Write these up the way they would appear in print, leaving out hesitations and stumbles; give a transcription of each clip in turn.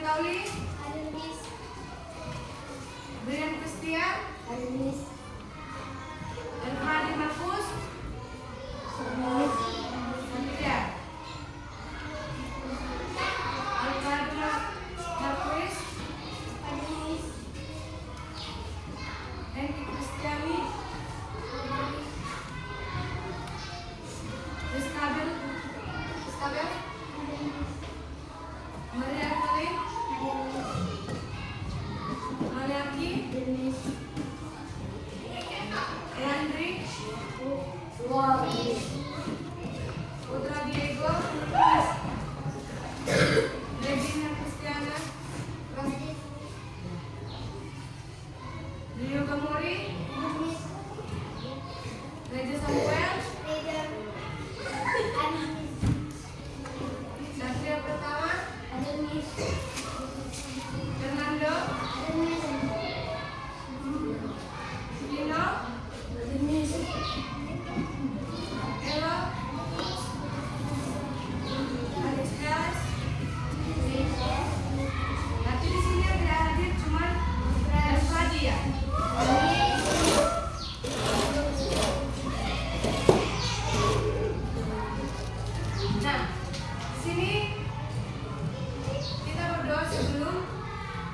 Tauli? Ada Miss. Brian Christian? Ada Miss. Elfradi Markus? Satria? Alfradi Markus? Ada Miss. Henki Kristiani? Iskabel? Ada Miss. Maria Evelyn? Ada Miss. Maliaki? Ada Miss. Andri? Wow, Miss. Putra Diego? Regina Kristiana? Rio Gamori? Ada Miss. Reja Samuel? Ada Miss. Satria Pertama? Ada Miss. Fernando? Ada Miss. Lino? Ada Miss. Elo? Alex Helas? Nanti di sini yang tidak hadir cuma Elfradi ya? Nah, sini kita berdoa sebelum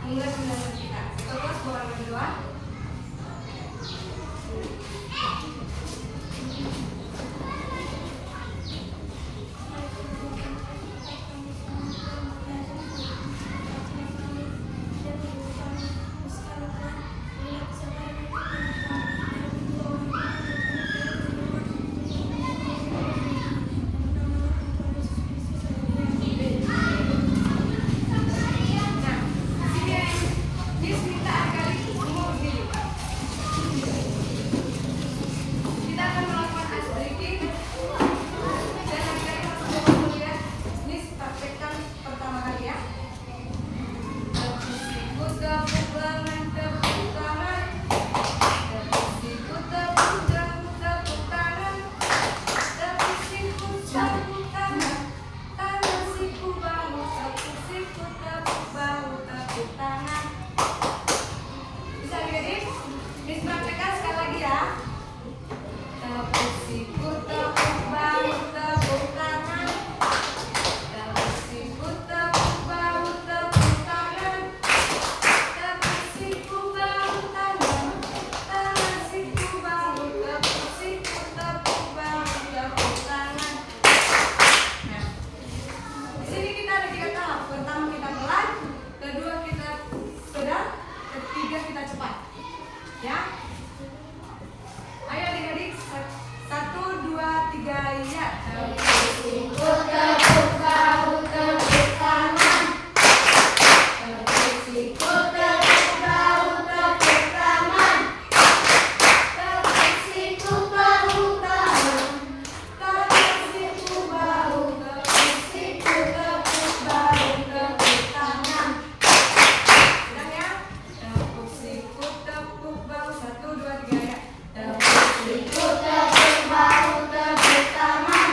mulai pembelajaran kita. Kita terus berdoa. Nah, sini Miss minta agar semua berdiri. Kita akan melakukan ice breaking dan agar semua melihat Miss praktekkan pertama kali ya. Sikut tepuk tangan, tepuk tangan. Sikut tepuk tangan. Sikut tepuk tangan. Tangan siku bahu, tepuk sikut tepuk bahu, tepuk tangan. Bisa adik-adik? Miss praktekkan sekali lagi ya. Tepuk sikut tepuk bahu, tepuk tangan. Tepuk sikut tepuk bahu, tepuk tangan. Tepuk siku bahu tangan. Tangan siku bahu, tepuk siku tepuk bahu, tepuk tangan. Nah, di sini kita ada 3 tahap. Pertama kita pelan, kedua kita sedang, ketiga kita cepat. Ya. Ayo adik-adik, 1, 2, 3, ya. Sikut tepuk bahu, tepuk tangan. Tepuk sikut tepuk bahu, tepuk tangan. Tepuk sikut bahu, tangan. Tangan siku bahu, tepuk sikut tepuk bahu, tepuk tangan. Sedang ya. Tepuk sikut tepuk bahu, 1, 2, 3 ya. Tepuk sikut tepuk bahu, tepuk tangan.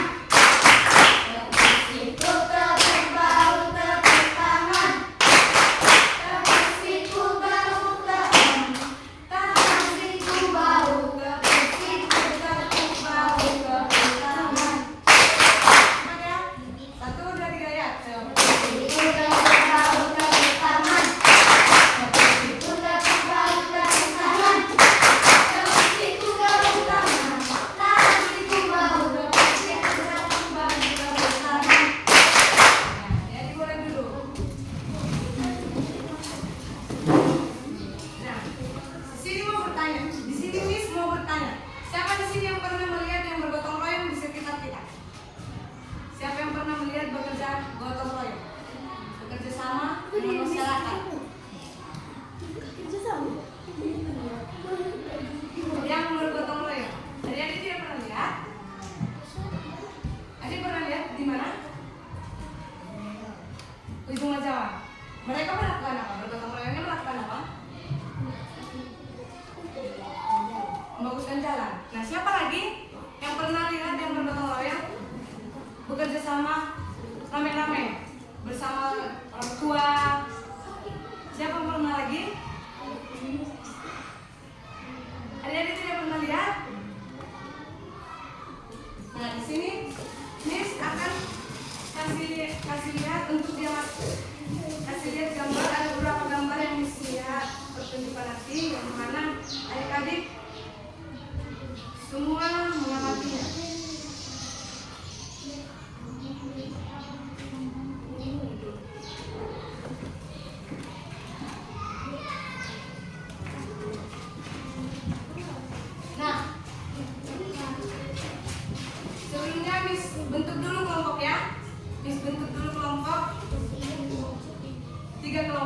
Tepuk sikut tepuk bahu, tepuk tangan. Tepuk sikut bahu, tangan. Tangan siku bahu, tepuk sikut tepuk bahu, tepuk tangan. Semangat ya. 1, 2, 3 ya. Tepuk sikut tepuk bahu, tepuk tangan. Tepuk sikut tepuk bahu, tepuk tangan. Tepuk sikut tepuk tangan. Tangan siku bahu, tepuk sikut tepuk bahu, tepuk tangan. Nah, jadi mulai dulu. Nah, di sini mau bertanya. Di sini Miss mau bertanya. Siapa di sini yang pernah melihat yang bergotong royong di sekitar kita? Siapa yang pernah melihat bekerja gotong royong? Bekerja sama dengan masyarakat. Yang bergotong royong. Adik-adik tidak pernah lihat? Adik pernah lihat di mana? Ujung Jawa. Mereka melakukan apa? Bergotong royongnya melakukan apa? Membaguskan jalan. Nah, siapa lagi yang pernah lihat yang bergotong royong bekerja sama rame-rame bersama orang tua,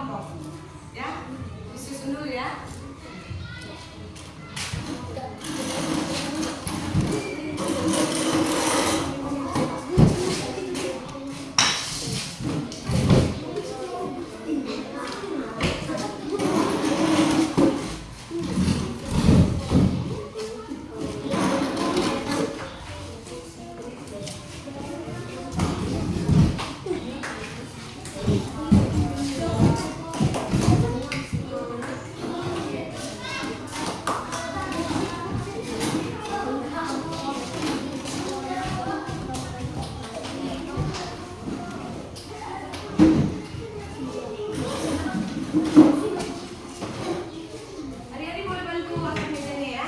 kelompok. Ya, disusun dulu ya. Adik-adik boleh bantu angkat mejanya ya.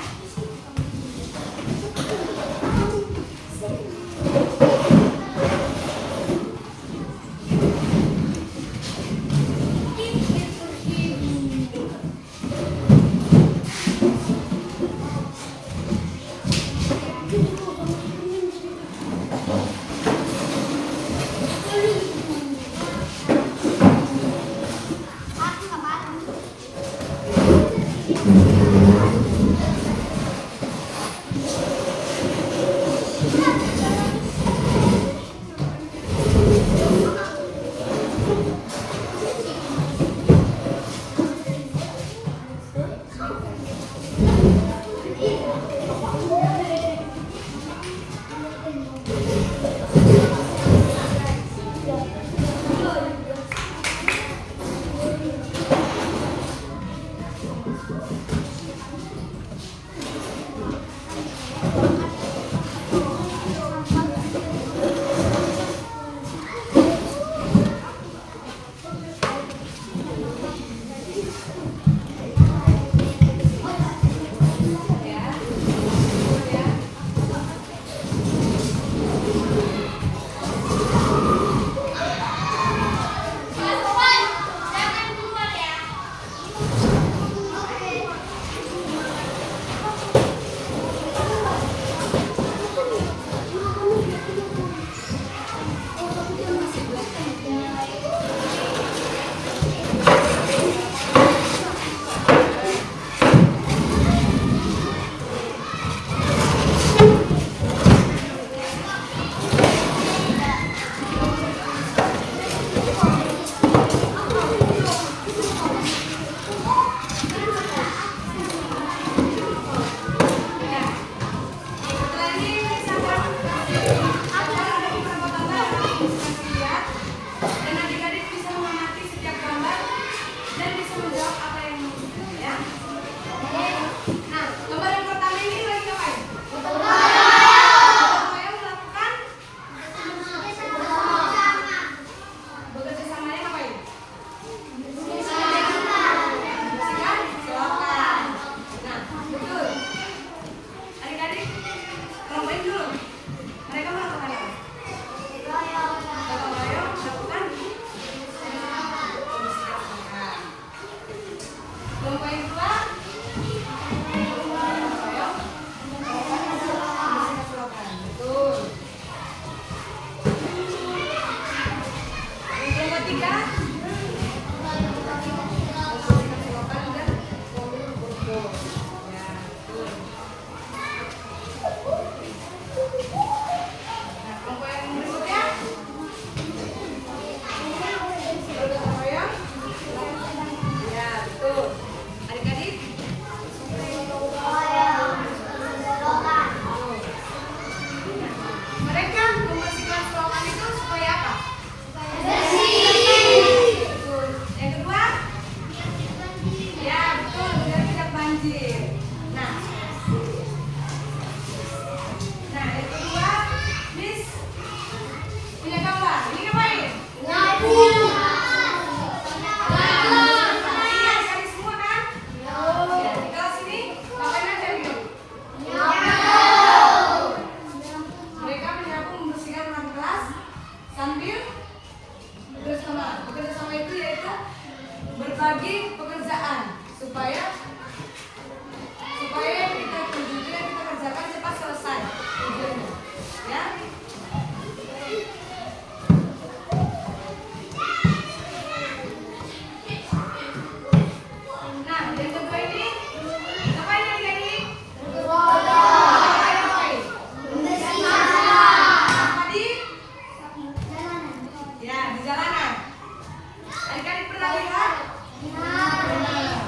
pernah lihat? Gimana pernah lihat?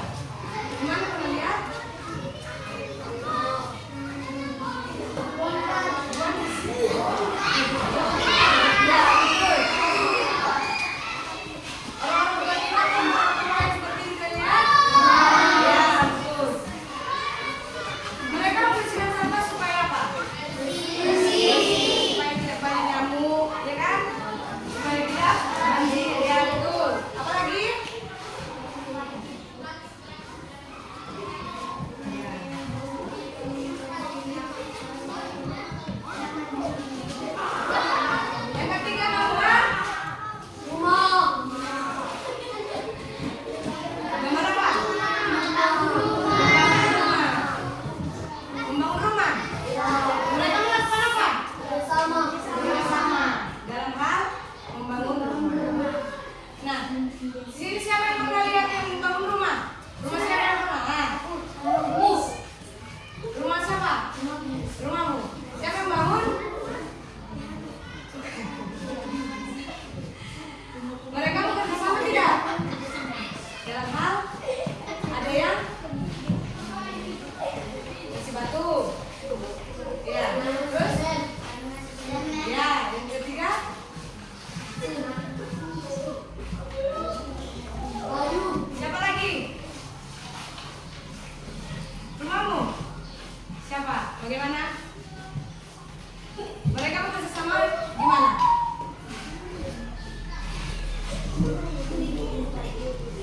Sini siapa yang pernah lihat yang membangun rumah? Rumah siapa yang pernah? Rumah siapa? Rumahmu. Siapa yang bangun? Mereka bekerja sama tidak? Dalam hal ada yang kasih batu. Ya, terus? Ya, yang ketiga? Siapa lagi? Rumahmu? Siapa? Bagaimana? Mereka bekerja sama gimana?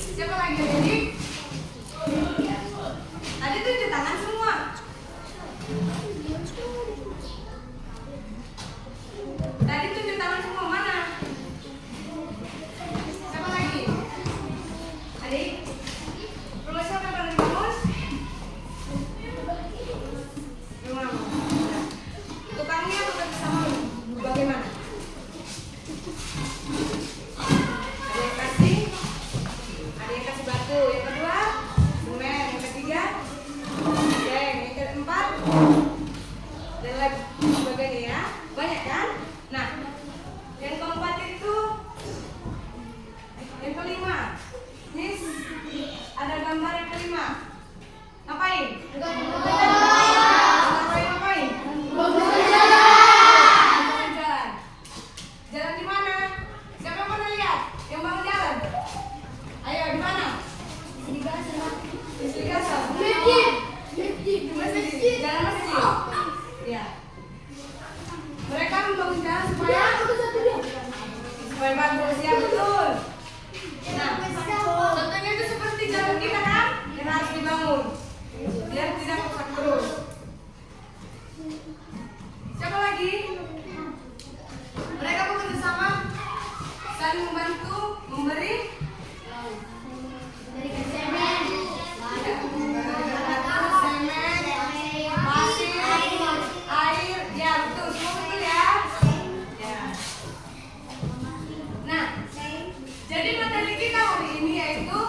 Siapa lagi adik? Tadi tunjuk tangan semua. Tadi tunjuk tangan semua mana? Siapa lagi? Adik? Rumah siapa yang pernah dibangun? Rumahmu. Tukangnya bekerja sama bagaimana? Ada yang kasih batu. Yang kedua, semen. Yang ketiga, seng. Yang keempat, dan lagi sebagainya ya. Banyak kan? Nah, yang keempat itu, yang kelima. Miss, ada gambar yang kelima. Ngapain? Ngapain? Bangun jalan. Jalan di mana? Siapa yang pernah lihat? Yang bangun jalan? Ayo, di mana? Di Gaza. Di masjid. Jalan masjid. Ya. Mereka membangun jalan supaya bagus. Ya, betul. Nah, contohnya itu seperti jalan kita kan, yang harus dibangun biar tidak rusak terus. Siapa lagi? Mereka bekerja sama, saling membantu, memberi semen, pasir, air. Ya, betul, semua betul ya. Ya. Nah, jadi materi kita hari ini yaitu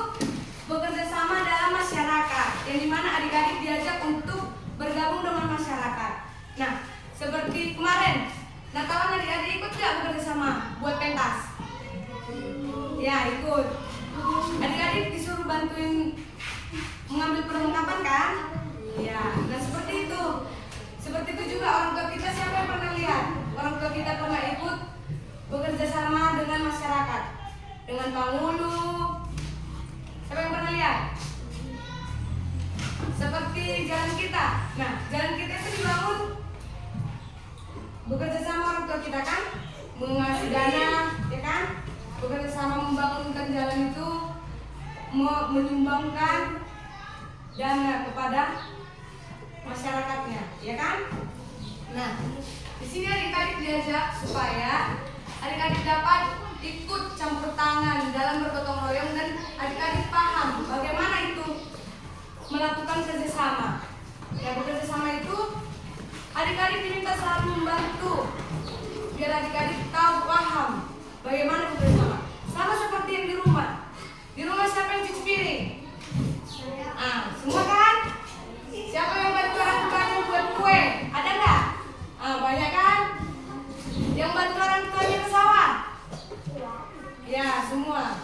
bekerja sama dalam masyarakat, yang dimana adik-adik diajak untuk bergabung dengan masyarakat. Nah, seperti kemarin, Natalan adik-adik ikut nggak bekerja sama buat pentas? Ya, ikut. Adik-adik disuruh bantuin mengambil perlengkapan kan? Ya, nah seperti itu. Seperti itu juga orang tua kita, siapa yang pernah lihat? Orang tua kita pernah ikut bekerja sama dengan masyarakat, dengan penghulu. Siapa yang pernah lihat? Seperti jalan kita. Nah, jalan kita itu dibangun bekerja sama orang tua kita kan, mengasih dana, ya kan? Bekerja sama membangunkan jalan itu, menyumbangkan dana kepada masyarakatnya, ya kan? Nah, di sini adik-adik diajak supaya adik-adik dapat ikut campur tangan dalam bergotong royong dan adik-adik paham bagaimana itu melakukan kerjasama. Ya, bekerja sama itu adik-adik diminta selalu membantu biar adik-adik tahu paham bagaimana bekerja sama. Sama seperti yang di rumah. Di rumah siapa yang cuci piring? Semua kan? Siapa yang bantu orang tuanya buat kue? Ada nggak? Banyak kan? Yang bantu orang tuanya ke sawah? Ya, semua.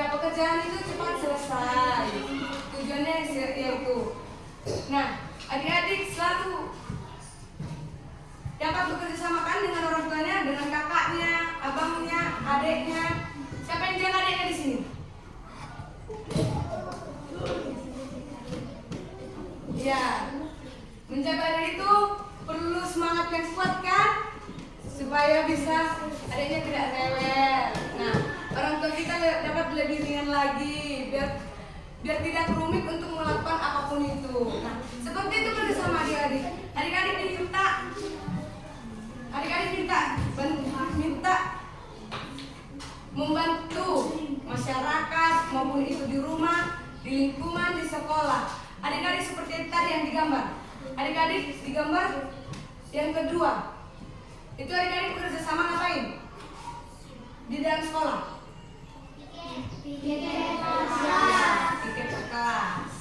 Ya, pekerjaan itu cepat selesai. Tujuannya yaitu. Nah, adik-adik selalu dapat bekerja sama kan dengan orang tuanya, dengan kakaknya, abangnya, adiknya. Siapa yang jaga adiknya di sini? Ya, menjaga adik itu perlu semangat yang kuat kan, supaya bisa adiknya tidak rewel. Nah, orang tua kita dapat lebih ringan lagi, biar tidak rumit untuk melakukan apapun itu. Nah, seperti itu bersama adik-adik. Adik-adik minta membantu masyarakat maupun itu di rumah, di lingkungan, di sekolah. Adik-adik seperti tadi yang digambar. Adik-adik digambar yang kedua. Itu adik-adik bekerja sama ngapain? Di dalam sekolah. Tiket per kelas.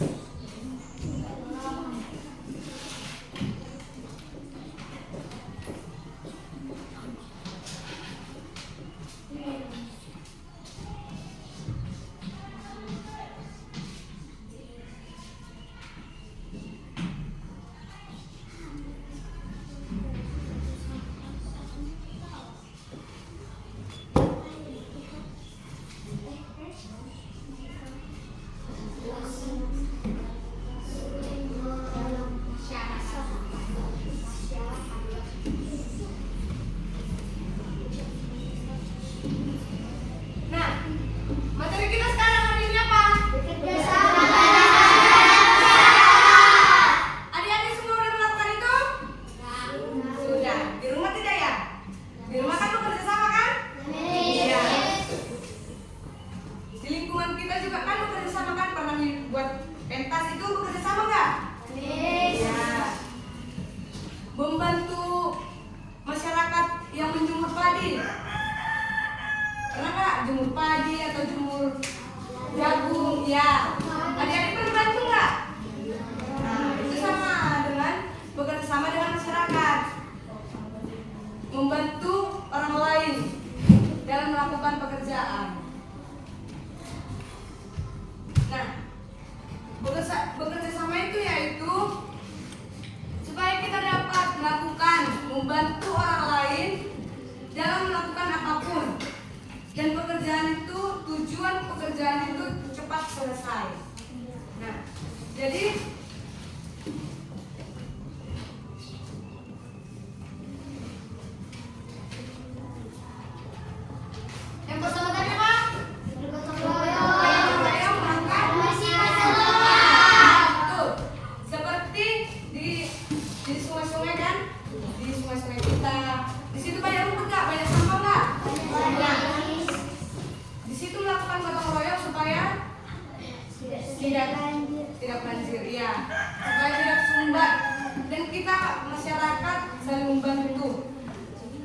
Nah, materi kita sekarang hari ini apa? Adik-adik semua udah melakukan itu? Sudah. Di rumah tidak ya? Di rumah kan bekerja sama kan? Iya. Di lingkungan kita juga kan bekerja sama kan? Pernah buat pentas itu bekerja sama nggak? Iya. Membantu masyarakat yang menjemur padi. Pernah nggak jemur padi atau jemur jagung? Ya. Adik-adik pernah bantu nggak? Nah, itu sama dengan bekerja sama dengan masyarakat, membantu orang lain dalam melakukan pekerjaan. Nah, bekerja sama itu yaitu supaya kita dapat melakukan membantu orang lain dalam melakukan apapun. Dan tujuan pekerjaan itu cepat selesai. Nah, jadi yang pertama tadi apa? Gotong royong melakukan betul. Seperti di sungai-sungai kan? Di sungai-sungai kita. Di situ banyak rumput nggak? Banyak sampah nggak? Banyak. Di situ melakukan gotong royong supaya tidak banjir, ya. Supaya tidak sumbat. Dan kita masyarakat saling membantu.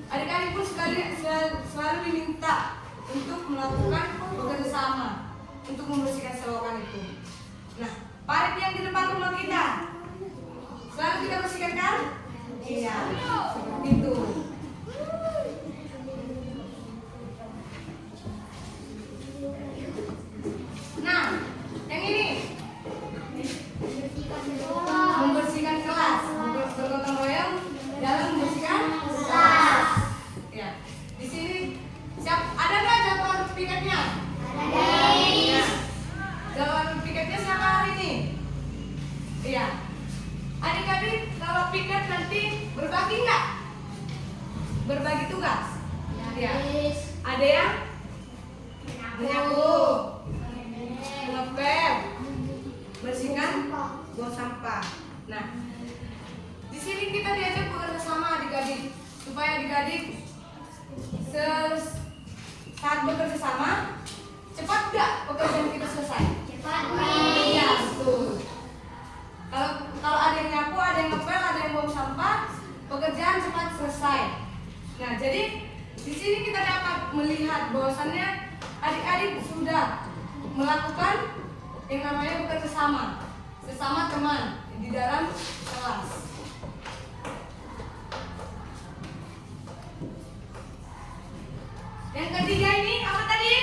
Adik-adik pun selalu diminta untuk melakukan bekerja sama untuk membersihkan selokan itu. Nah, parit yang di depan rumah kita selalu kita bersihkan kan? Iya, seperti itu. Nah, yang ini membersihkan kelas, bergotong royong dalam membersihkan kelas. Ya, di sini ada nggak jadwal piketnya? Ada. Ya. Jadwal piketnya siapa hari ini? Iya. Adik-adik kalau piket nanti berbagi nggak? Berbagi tugas? Ya. Ada yang menyapu, ngepel, bersihkan buang sampah. Nah, di sini kita diajak bekerja sama adik-adik supaya adik-adik saat bekerja sama cepat nggak pekerjaan kita selesai? Cepat. Iya, betul. Kalau ada yang nyapu, ada yang ngepel, ada yang buang sampah, pekerjaan cepat selesai. Nah, jadi di sini kita dapat melihat bahwasannya adik-adik sudah melakukan yang namanya bekerja sama, sesama teman di dalam kelas. Yang ketiga ini apa tadi?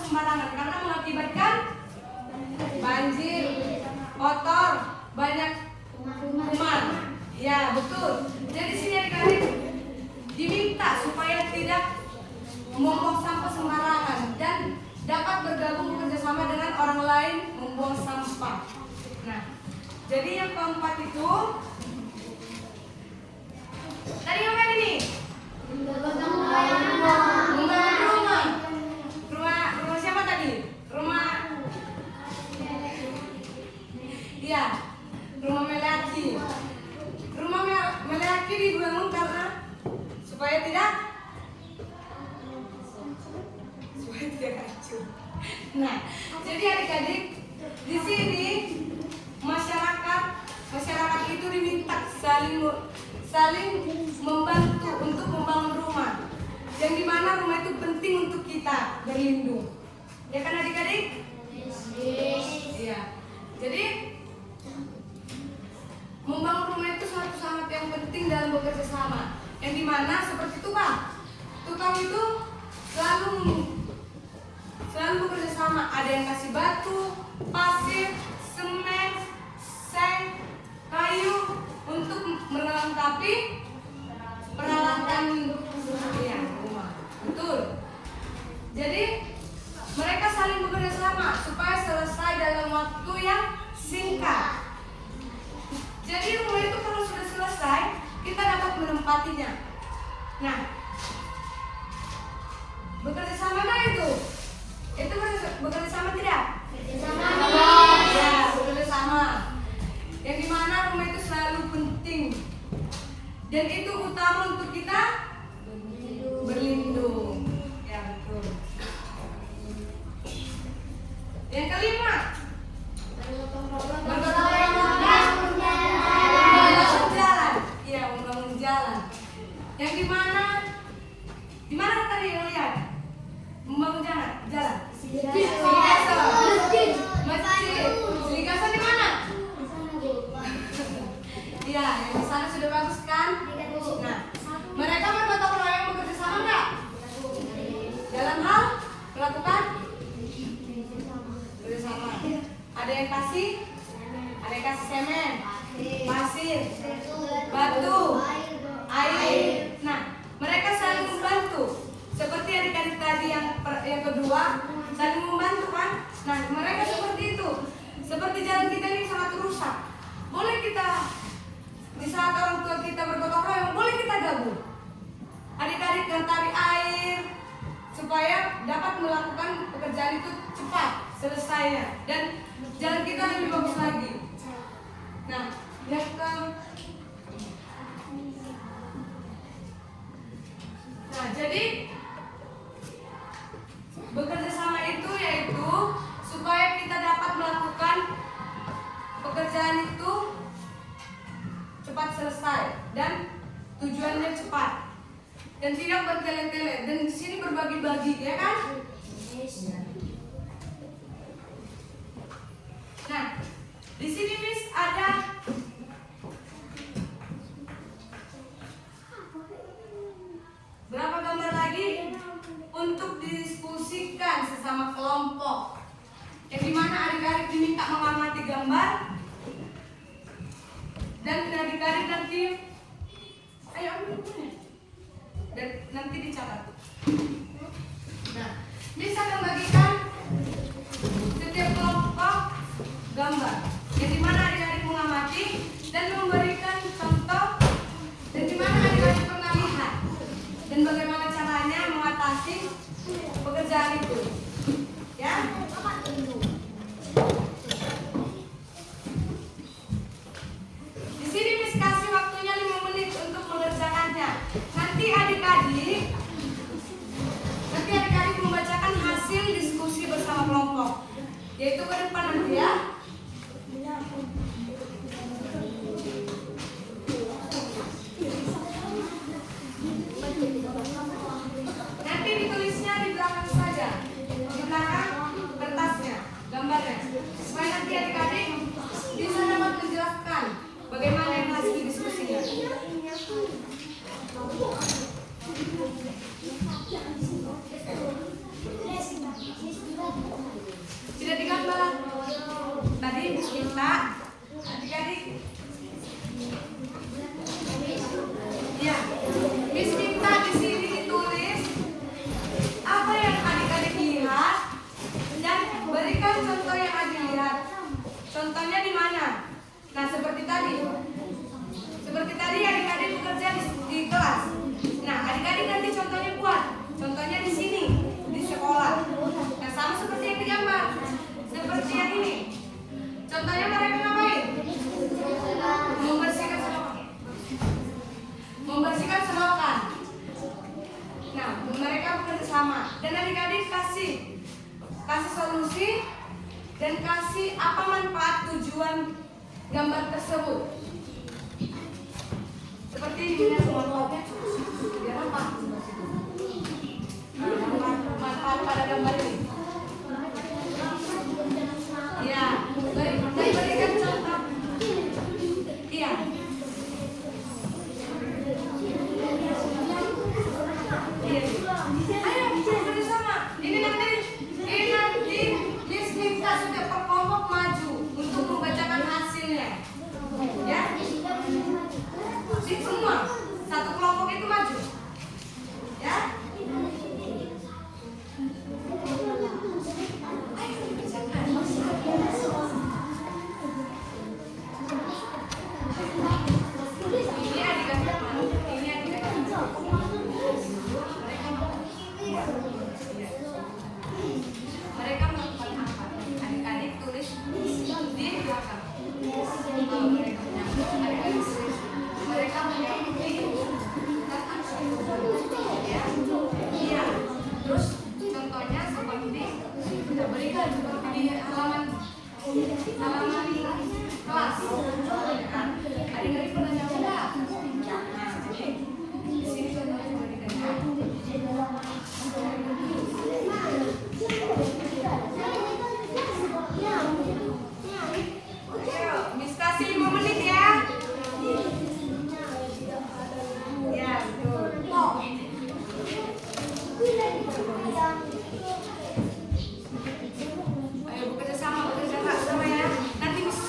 sembarangan karena mengakibatkan banjir, kotor, banyak kuman. Ya, betul. Jadi sini adik-adik diminta supaya tidak membuang sampah sembarangan dan dapat bergabung bekerjasama dengan orang lain membuang sampah. Nah, jadi yang keempat itu tadi apa ini? Membangun rumah. Rumah siapa tadi? Rumah Iya, rumah Melaki. Rumah Melaki dibangun karena supaya tidak hancur. Nah, jadi adik-adik di sini masyarakat itu diminta saling membantu untuk membangun rumah. Yang dimana rumah itu penting untuk kita berlindung. Ya kan adik-adik? Iya. Jadi membangun rumah itu suatu sangat yang penting dalam bekerja sama. Yang dimana seperti tukang. Tukang itu selalu bekerja sama. Ada yang kasih batu, pasir, semen, seng, kayu untuk melengkapi peralatan rumah. Betul. Jadi mereka saling bekerja sama supaya selesai dalam waktu yang singkat. Jadi rumah itu kalau sudah selesai, kita dapat menempatinya. Nah, bekerja sama nggak itu? Itu bekerja sama tidak? Ya, bekerja sama. Yang dimana rumah itu selalu penting. Dan itu utama untuk kita berlindung. Ya, betul. Yang kelima, membangun jalan. Iya, membangun jalan. Yang dimana tadi yang lihat? Membangun jalan. Masjid. Ligasa di mana? Iya, yang di sana sudah bagus kan? Nah, mereka bergotong royong bekerja sama nggak? Dalam hal melakukan bekerja sama. Ada yang kasih semen, pasir, batu, air. Nah, mereka saling membantu. Seperti adik-adik tadi yang kedua, saling membantu kan? Nah, mereka seperti itu. Seperti jalan kita ini sangat rusak. Boleh kita di saat orang tua kita bergotong royong, boleh kita gabung. Adik-adik yang tarik air supaya dapat melakukan pekerjaan itu cepat selesainya dan jalan kita lebih bagus lagi. Nah, jadi bekerja sama itu yaitu supaya kita dapat melakukan pekerjaan itu cepat selesai dan tujuannya cepat dan tidak bertele-tele dan di sini berbagi-bagi, ya kan? Nah, di sini Miss ada berapa gambar lagi untuk didiskusikan sesama kelompok. Yang dimana adik-adik diminta mengamati gambar dan adik-adik nanti ayo ambil bukunya dan nanti dicatat. Nah, bisa membagikan setiap kelompok gambar yang dimana adik-adik mengamati dan memberikan contoh dan dimana adik-adik pernah lihat dan bagaimana caranya mengatasi pekerjaan itu, ya. Di sini Miss kasih waktunya 5 menit untuk mengerjakannya. Nanti adik-adik membacakan hasil diskusi bersama kelompok, yaitu ke depan nanti ya. Nanti ditulisnya di belakang saja. Tidak digambar. Tadi kita adik-adik. Ya, Miss Minta di sini ditulis apa yang adik-adik lihat dan berikan contoh yang adik lihat. Contohnya di mana? Nah, seperti tadi. Seperti tadi adik-adik bekerja di kelas. Nah, adik-adik nanti contohnya buat. Contohnya di sini, di sekolah. Nah, sama seperti yang digambar. Seperti yang ini. Contohnya mereka ngapain? Membersihkan selokan. Membersihkan selokan. Nah, mereka bekerja sama. Dan adik-adik kasih solusi dan kasih apa manfaat tujuan gambar tersebut. Seperti ini manfaatnya. Biar apa? Manfaat pada gambar ini. Ya, berikan contoh. Iya. Ayo bekerja sama. Ini nanti Miss Minta sudah per kelompok maju untuk membacakan hasilnya. Ya. Di semua satu kelompok itu maju. Ya. Ini adik-adik. Mereka melakukan apa? Adik-adik tulis di belakang. Adik-adik tulis. Mereka mengikuti ya. Iya. Terus contohnya seperti kita berikan seperti di halaman kelas. Adik-adik pernah nyoba? Nah, jadi di sini contohnya berikan. Ayo, Miss kasih 5 menit ya. Ya, betul. Ayo bekerja sama ya. Nanti Miss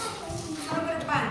suruh ke depan.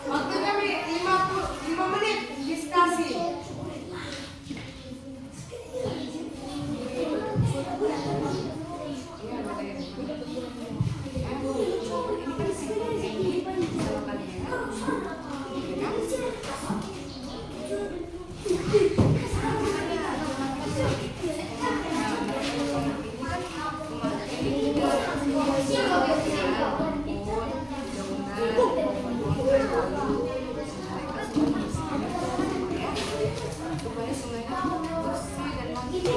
Waktu kami 5 menit diskusi. Supaya sungainya bersih dan manjur.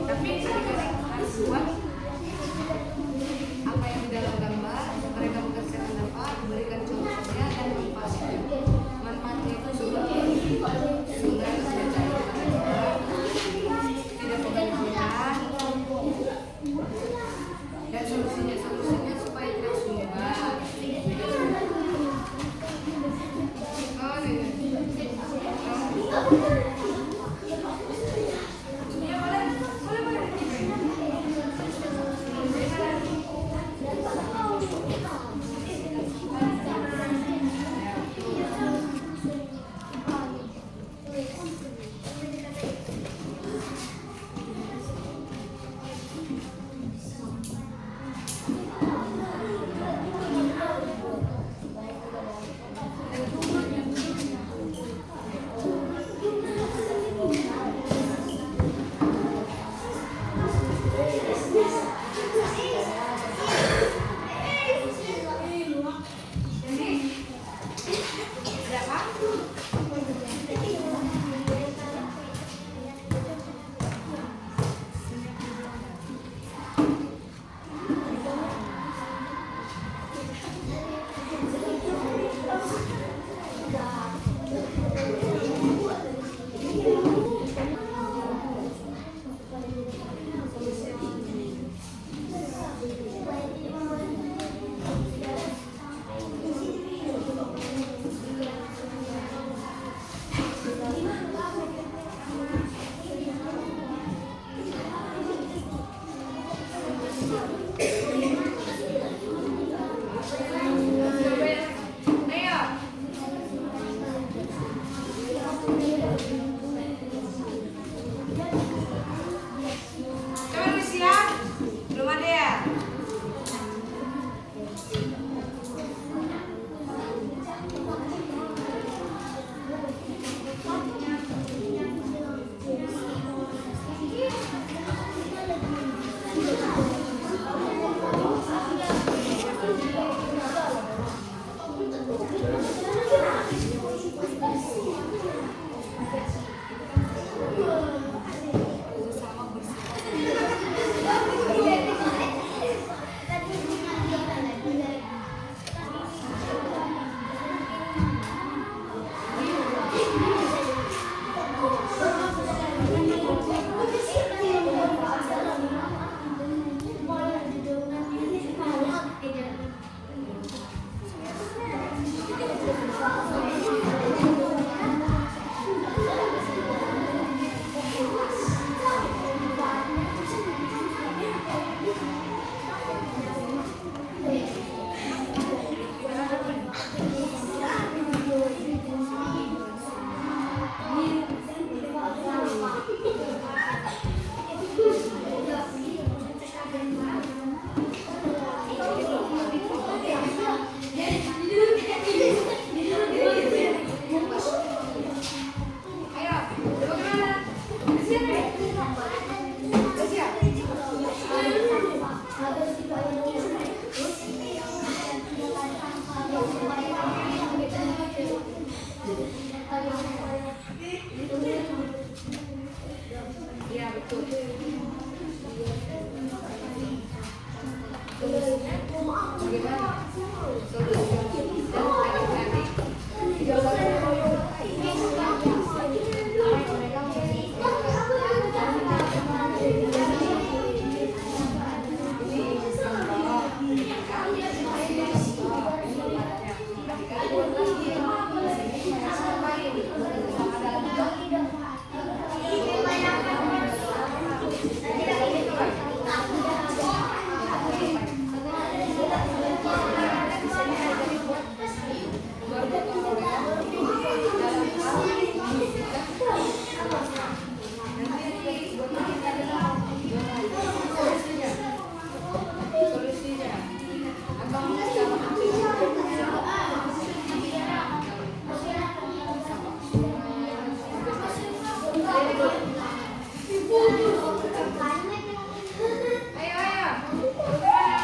Tapi adik-adik harus buat apa yang di dalam gambar, mereka mengerjakan apa, berikan contohnya dan manfaatnya. Manfaatnya itu sungai sudah cair, tidak kebanyakan, dan solusinya supaya tidak sumber. Oh, Ayo, ayo. Bagaimana? Ayo, ayo.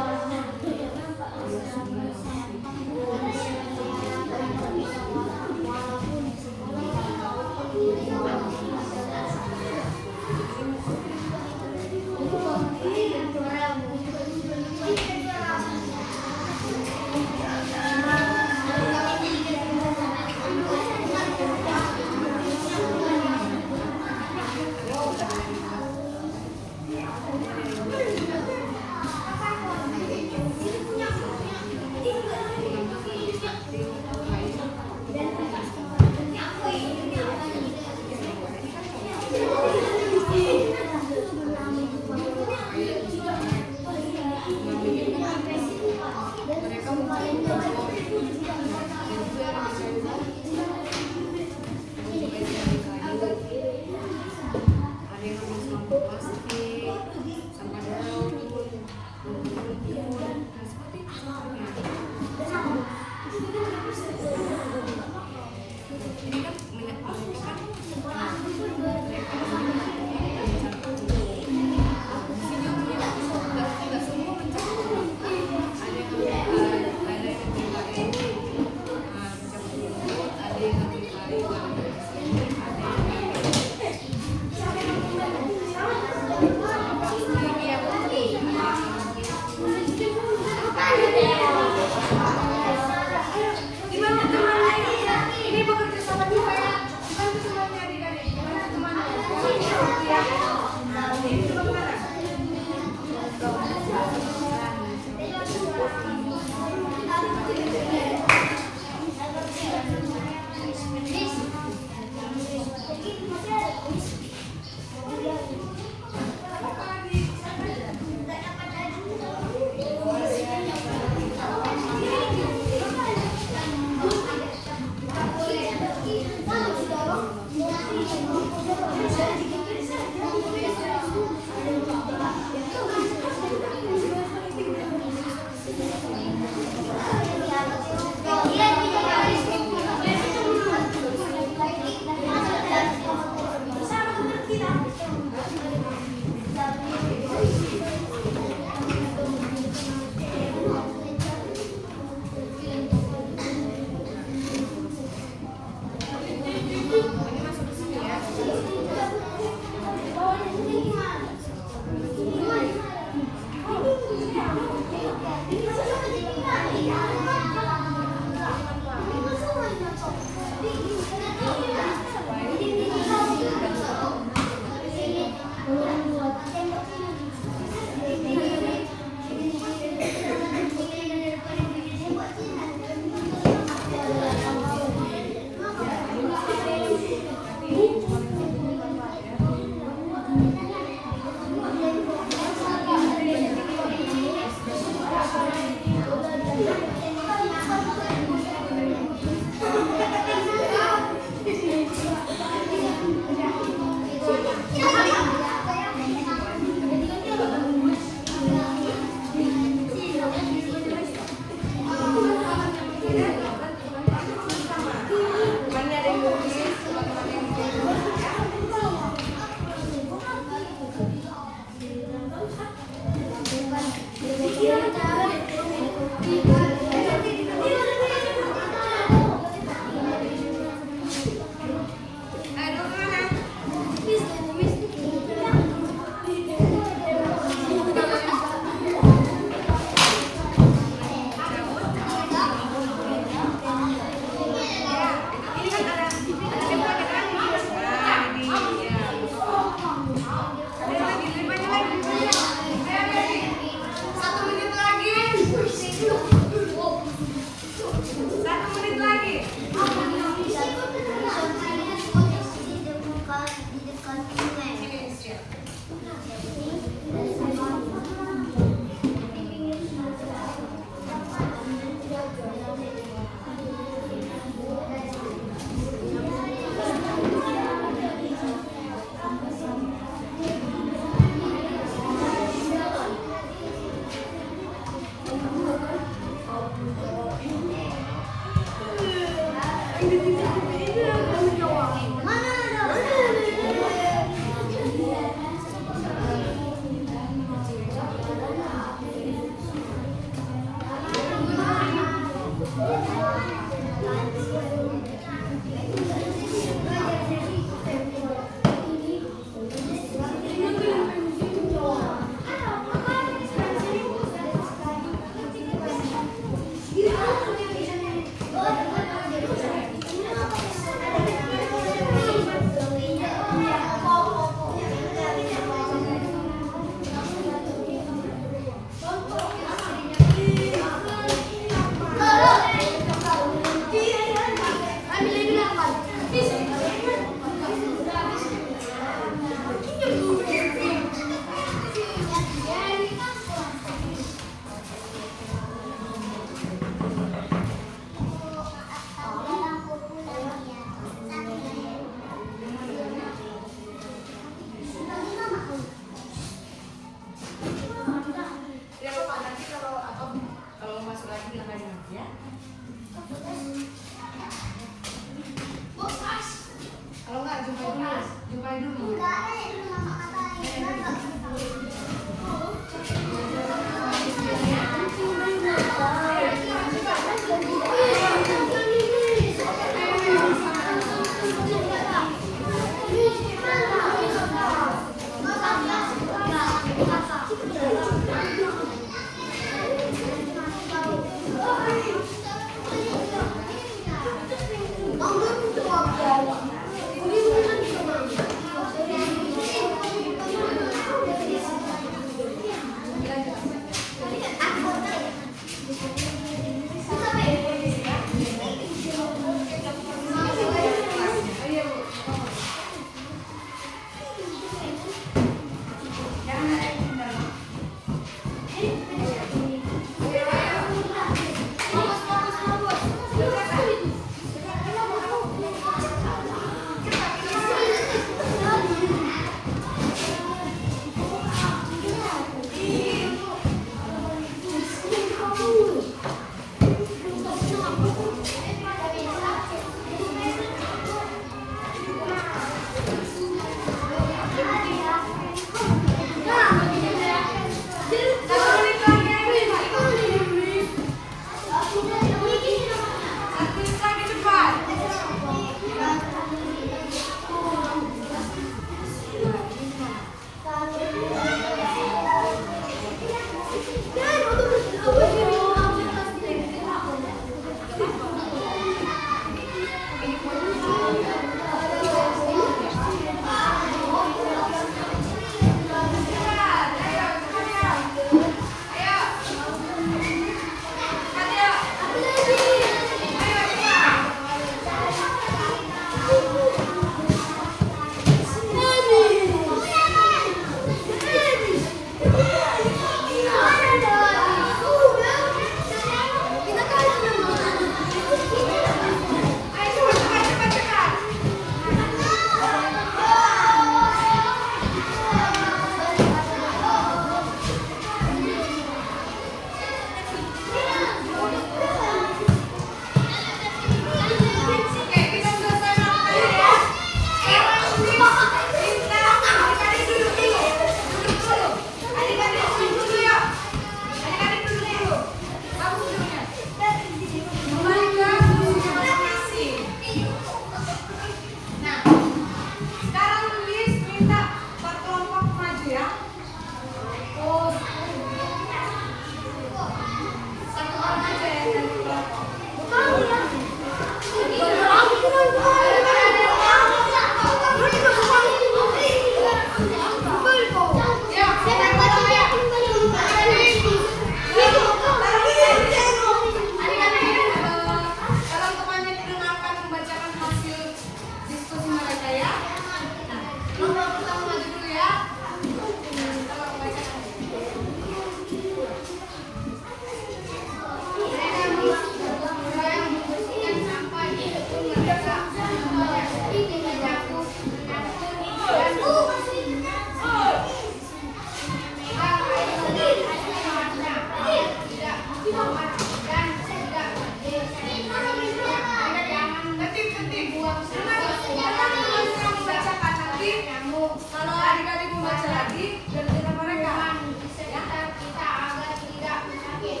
Kalau adik-adik mau baca lagi, kerjakan mereka. Ya. Kita agar tidak sakit.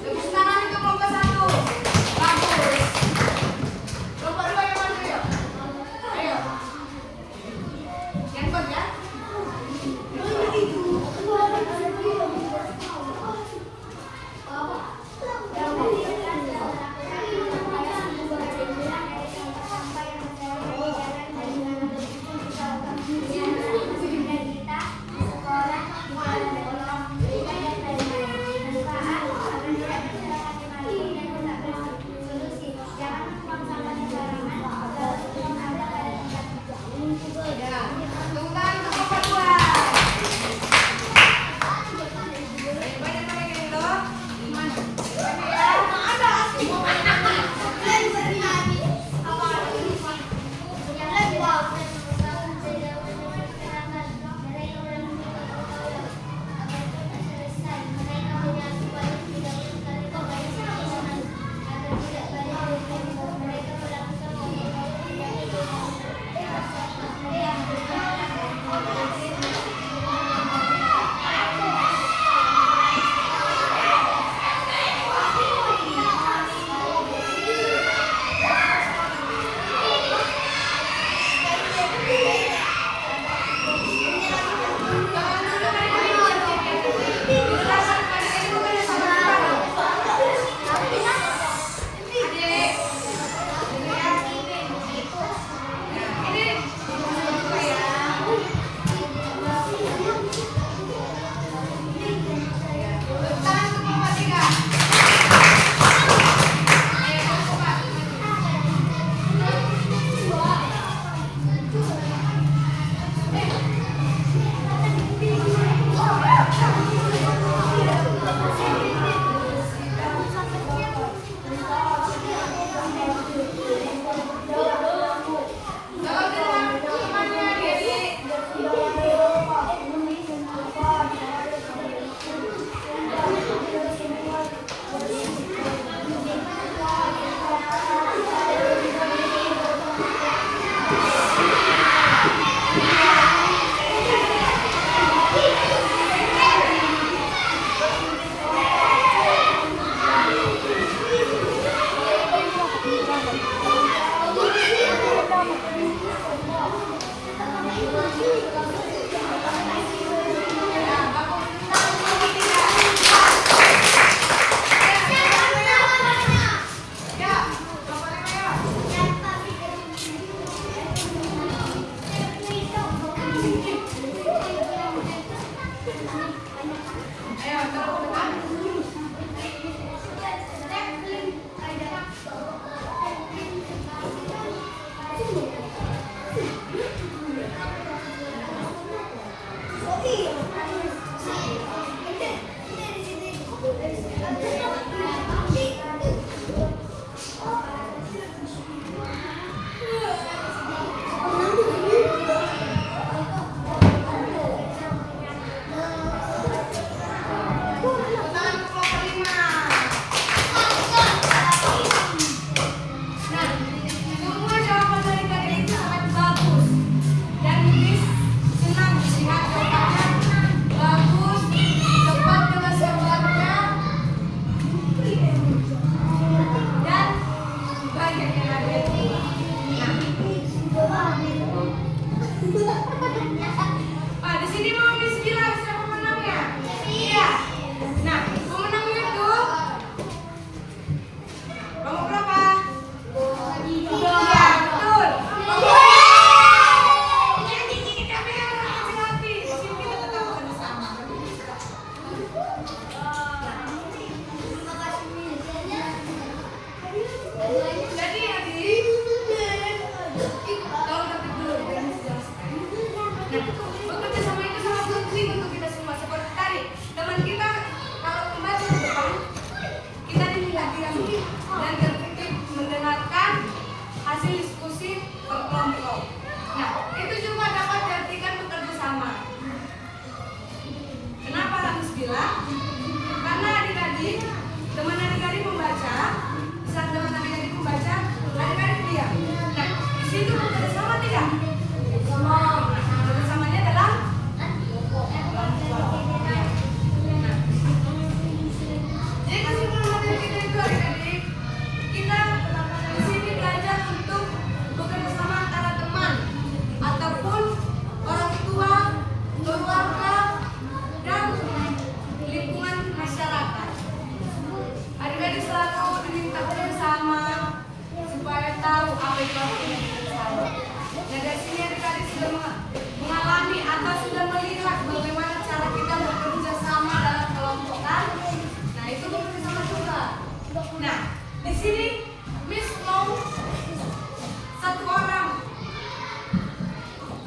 Tepuk tangan untuk kelompok 1. Bagus. Kelompok 2 yang maju yuk. Ayo. Yang kuat ya. Ya. Tepuk tangan untuk kelompok 2. Banyak mereka ini loh. Mana? Ada asli. Karena adik-adik, teman adik-adik membaca, bisa waktu yang bersama. Nah dari sini adik-adik sudah mengalami atau sudah melihat bagaimana cara kita bekerja sama dalam kelompok kan? Nah itu bekerja sama juga. Nah di sini Miss mau satu orang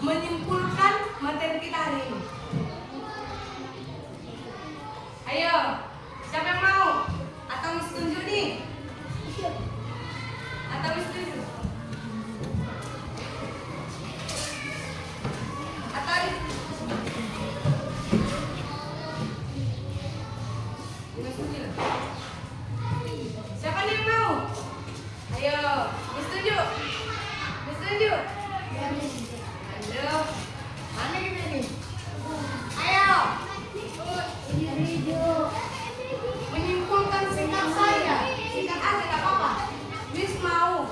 menyimpulkan materi kita hari ini. Ayo, siapa yang mau? Atau Miss tunjuk nih? Atau Miss tunjuk? Atau Miss tunjuk? Siapa nih yang mau? Ayo, Miss tunjuk. Miss tunjuk. Ayo, mana kita nih? Ayo. Menyimpulkan singkat saja. Singkat aja nggak apa-apa. Miss mau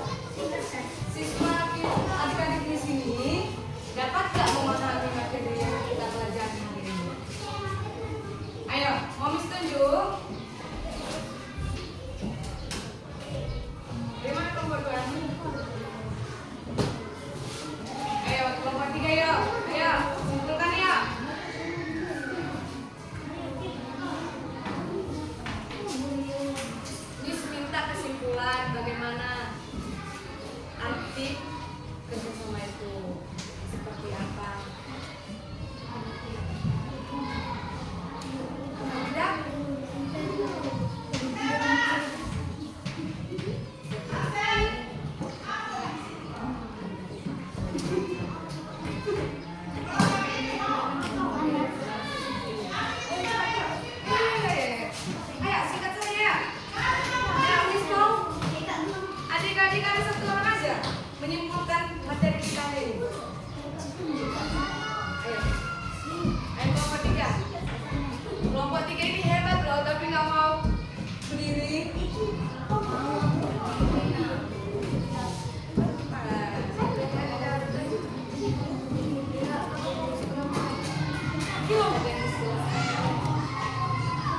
siswa adik-adik di sini dapat nggak memahami materi yang kita pelajari hari ini? Ayo, mau Miss tunjuk? Gimana kelompok 2? Ayo, kelompok 3 yuk. Ayo, simpulkan ya. Miss minta kesimpulan bagaimana arti kerjasama itu seperti apa? Tidak? Ayo, singkat saja. Ya, Miss mau adik-adik ada satu orang aja menyimpulkan materi kita hari ini. Ayo. Ayo kelompok 3. Kelompok 3 ini hebat loh, tapi nggak mau berdiri.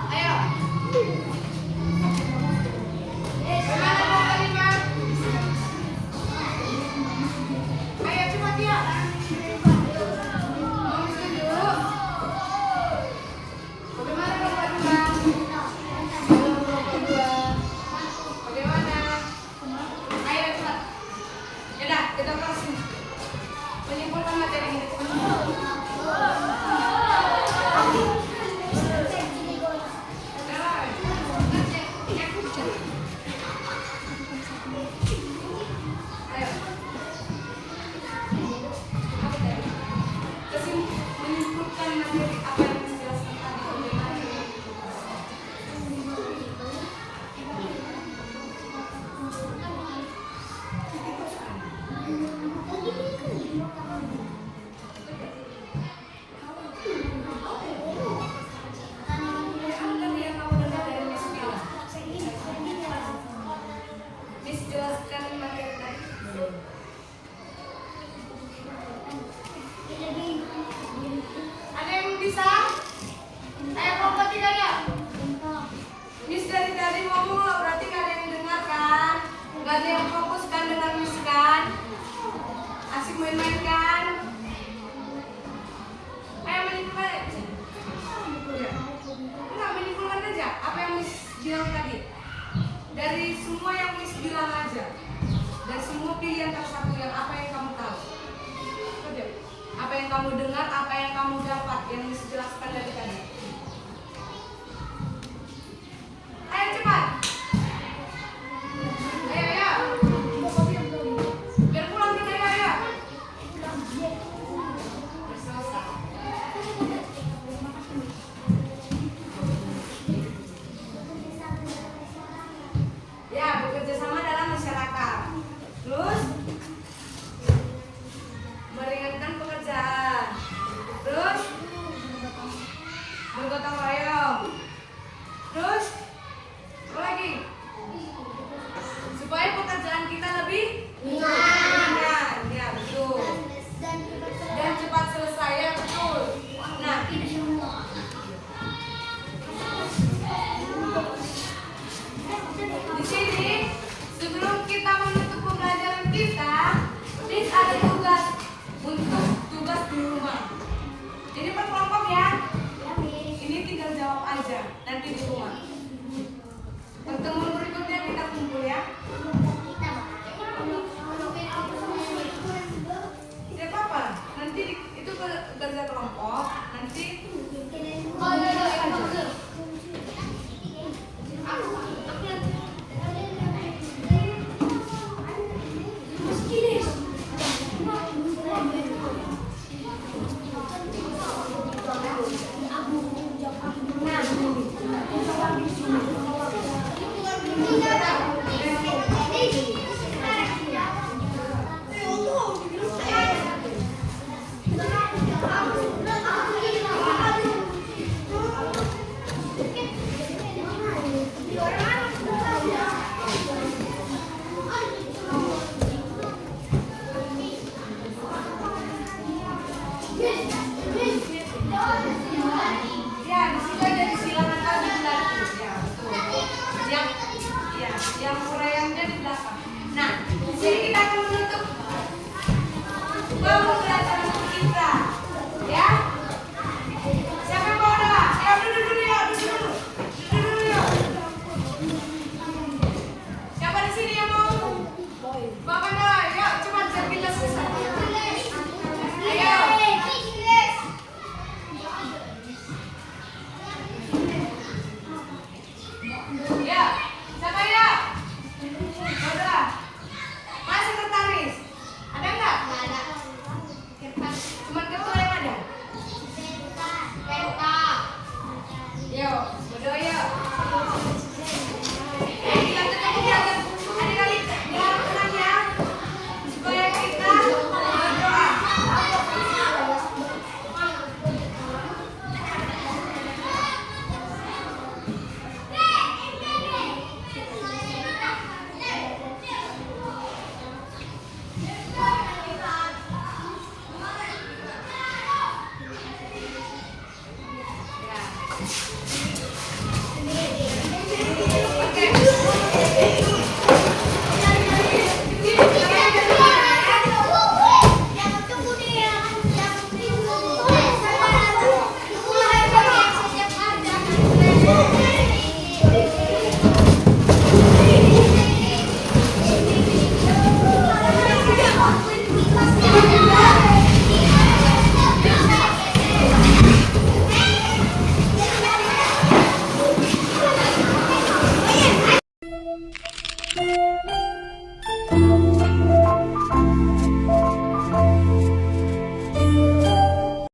Ayo. Gimana kelompok 5? Ayo cepat ya. Mau Miss tunjuk? Bagaimana kelompok 2? Kelompok 2. Bagaimana? Ayo cepat. Yaudah, kita kasih menyimpulkan materi ini. Ayo. Menyimpulkan materi apa yang dijelaskan tadi. Apa yang kamu dengar dari Miss bilang? Miss jelaskan materi tadi. Ada yang bisa? Ayo kelompok 3 ya. Miss dari tadi ngomong loh, berarti gak ada yang dengar kan? Gak ada yang fokus kan dengan Miss kan? Asik main-main kan? Ayo menyimpulkan. Ya. Enggak, menyimpulkan aja apa yang Miss bilang tadi. Dari semua yang Miss bilang aja. Dari semua pilihan tersatu yang apa yang kamu tahu. Coba. Apa yang kamu dengar, apa yang kamu dapat yang Miss jelaskan dari tadi. Ayo cepat. Ayo ya. Biar pulang kita ya. Selesai. Ya, bekerja sama dalam masyarakat. Terus meringankan pekerjaan. Terus bergotong royong. Terus apa lagi? untuk tugas di rumah. Ini per kelompok ya. Ya, Miss. Ini tinggal jawab aja nanti di rumah. Pertemuan berikutnya kita kumpul ya.